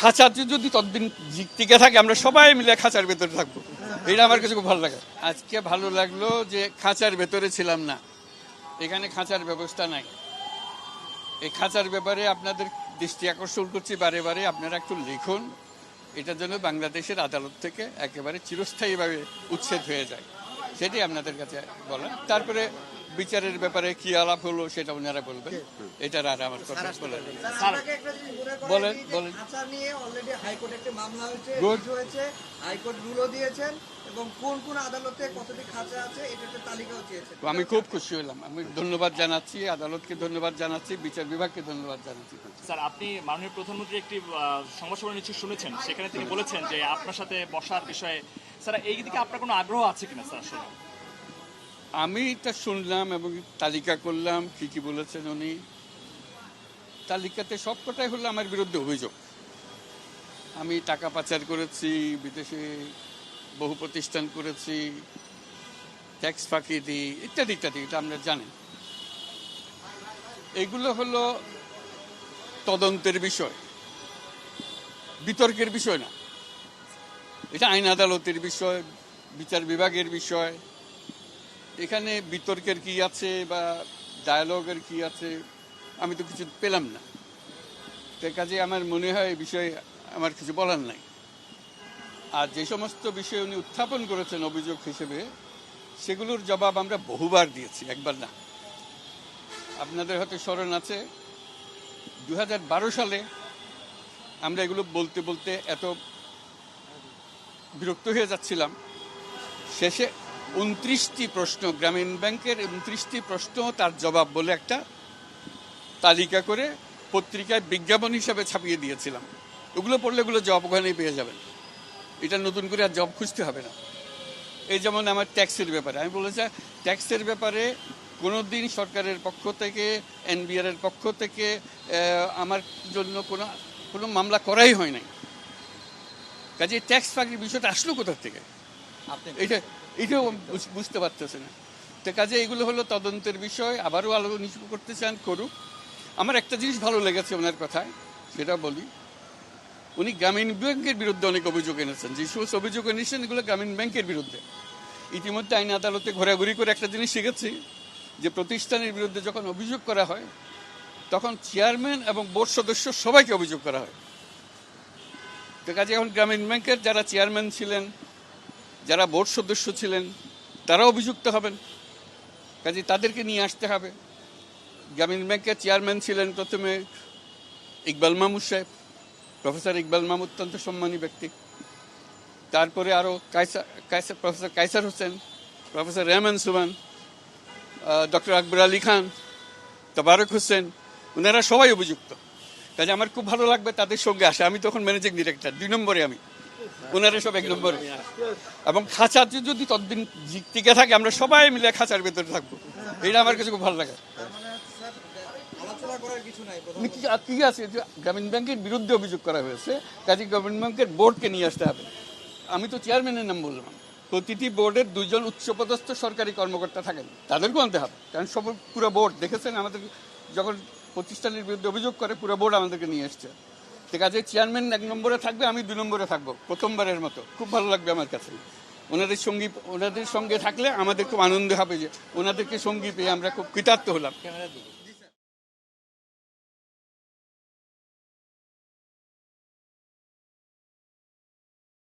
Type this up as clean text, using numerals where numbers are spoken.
খাঁচাতে যদি ততদিন টিকে থাকে আমরা সবাই মিলে খাঁচার ভেতরে থাকবো, এটা আমার কাছে খুব ভালো লাগে। আজকে ভালো লাগলো যে খাঁচার ভেতরে ছিলাম না, এখানে খাঁচার ব্যবস্থা নাই। এই খাঁচার ব্যাপারে আপনাদের দৃষ্টি আকর্ষণ করছি বারে বারে, আপনারা একটু লিখুন, এটার জন্য বাংলাদেশের আদালত থেকে একেবারে চিরস্থায়ীভাবে উচ্ছেদ হয়ে যায়, সেটাই আপনাদের কাছে বলা। তারপরে বিচারের ব্যাপারে কি আলাপ হলো সেটা ওনারা বলবেন, এটার আর আমার কথা বলে বলেন বলেন। আমি খুব খুশি হলাম, আমি ধন্যবাদ জানাচ্ছি আদালতকে, ধন্যবাদ জানাচ্ছি বিচার বিভাগকে, ধন্যবাদ জানাচ্ছি। স্যার, আপনি মাননীয় প্রধানমন্ত্রী একটি সংবাদ সম্মেলন নিশ্চয়ই শুনেছেন, সেখানে তিনি বলেছেন যে আপনার সাথে বসার বিষয়ে। স্যার, এই দিকে আপনার কোনো আগ্রহ আছে কিনা স্যার? আসলে আমি তা শুনলাম এবং তালিকা করলাম কি কি বলেছেন উনি। তালিকাতে সবকটাই হলো আমার বিরুদ্ধে অভিযোগ। আমি টাকা পাচার করেছি, বিদেশে বহু প্রতিষ্ঠান করেছি, ট্যাক্স ফাঁকি দিই, ইত্যাদি ইত্যাদি, এটা আপনারা জানেন। এগুলো হলো তদন্তের বিষয়, বিতর্কের বিষয় না। এটা আইন আদালতের বিষয়, বিচার বিভাগের বিষয়। এখানে বিতর্কের কি আছে বা ডায়ালগের কি আছে আমি তো কিছু পেলাম না। তার কাজে আমার মনে হয় এই বিষয়ে আমার কিছু বলার নাই। আর যে সমস্ত বিষয় উনি উত্থাপন করেছেন অভিযোগ হিসেবে, সেগুলোর জবাব আমরা বহুবার দিয়েছি, একবার না। আপনাদের হয়তো স্মরণ আছে 2012 সালে আমরা এগুলো বলতে বলতে এত বিরক্ত হয়ে যাচ্ছিলাম, শেষে 29টি প্রশ্ন, গ্রামীণ ব্যাংকের 29টি প্রশ্ন তার জবাব বলে একটা তালিকা করে পত্রিকায় বিজ্ঞাপন হিসাবে ছাপিয়ে দিয়েছিলাম। ওগুলো পড়লে এগুলো জব ওখানেই পেয়ে যাবেন, এটা নতুন করে আর জব খুঁজতে হবে না। এই যেমন আমার ট্যাক্সের ব্যাপারে আমি বলেছি, ট্যাক্সের ব্যাপারে কোনো দিন সরকারের পক্ষ থেকে, এনবিআর এর পক্ষ থেকে আমার জন্য কোনো মামলা করাই হয় নাই। কাজে ট্যাক্স ফাঁকির বিষয়টা আসলো কোথা থেকে এটাও বুঝতে পারতেছে না। তো কাজে এগুলো হলো তদন্তের বিষয়। আবারও আলোচনা করতে চান করুক। আমার একটা জিনিস ভালো লেগেছে ওনার কথায়, সেটা বলি। উনি গ্রামীণ ব্যাংকের বিরুদ্ধে অনেক অভিযোগ এনেছেন, যে সমস্ত অভিযোগ এনেছেন এগুলো গ্রামীণ ব্যাংকের বিরুদ্ধে। ইতিমধ্যে আইন আদালতে ঘোরাঘুরি করে একটা জিনিস শিখেছি, যে প্রতিষ্ঠানের বিরুদ্ধে যখন অভিযোগ করা হয় তখন চেয়ারম্যান এবং বোর্ড সদস্য সবাইকে অভিযোগ করা হয়। তো কাজে এখন গ্রামীণ ব্যাংকের যারা চেয়ারম্যান ছিলেন, যারা বোর্ড সদস্য ছিলেন, তারা অভিযুক্ত হবেন। কাজে তাদেরকে নিয়ে আসতে হবে। গ্রামীণ ব্যাংকের চেয়ারম্যান ছিলেন প্রথমে ইকবাল মাহমুদ সাহেব, প্রফেসর ইকবাল মাহমুদ, অত্যন্ত সম্মানী ব্যক্তি। তারপরে আরও প্রফেসর কায়সার হোসেন, প্রফেসর রেহমান সুবান, ডক্টর আকবর আলী খান, তবারক হোসেন, ওনারা সবাই অভিযুক্ত। কাজে আমার খুব ভালো লাগবে তাদের সঙ্গে আসে। আমি তখন ম্যানেজিং ডিরেক্টর, 2 নম্বরে আমি, ওনারা সব 1 নম্বরে। এবং খাঁচাতে যদি ততদিন টিকে থাকে আমরা সবাই মিলে খাঁচার ভেতরে থাকবো, এটা আমার কাছে খুব ভালো লাগে। কি আছে, গ্রামীণ ব্যাংকের বিরুদ্ধে অভিযোগ করা হয়েছে, কাজে গ্রামীণ ব্যাংকের বোর্ডকে নিয়ে আসতে হবে। আমি তো চেয়ারম্যানের নাম বললাম, প্রতিটি বোর্ডের 2 জন উচ্চপদস্থ সরকারি কর্মকর্তা থাকেন, তাদেরকেও আনতে হবে। কারণ সব পুরো বোর্ড দেখেছেন, আমাদের যখন প্রতিষ্ঠানের বিরুদ্ধে অভিযোগ করে পুরো বোর্ড আমাদেরকে নিয়ে এসছে। ঠিক আছে, চেয়ারম্যান 1 নম্বরে থাকবে, আমি 2 নম্বরে থাকবো, প্রথমবারের মতো। খুব ভালো লাগবে আমার কাছে। ওনাদের সঙ্গে থাকলে আমাদের খুব আনন্দ হবে, যে ওনাদেরকে সঙ্গী পেয়ে আমরা খুব কৃতার্থ হলাম।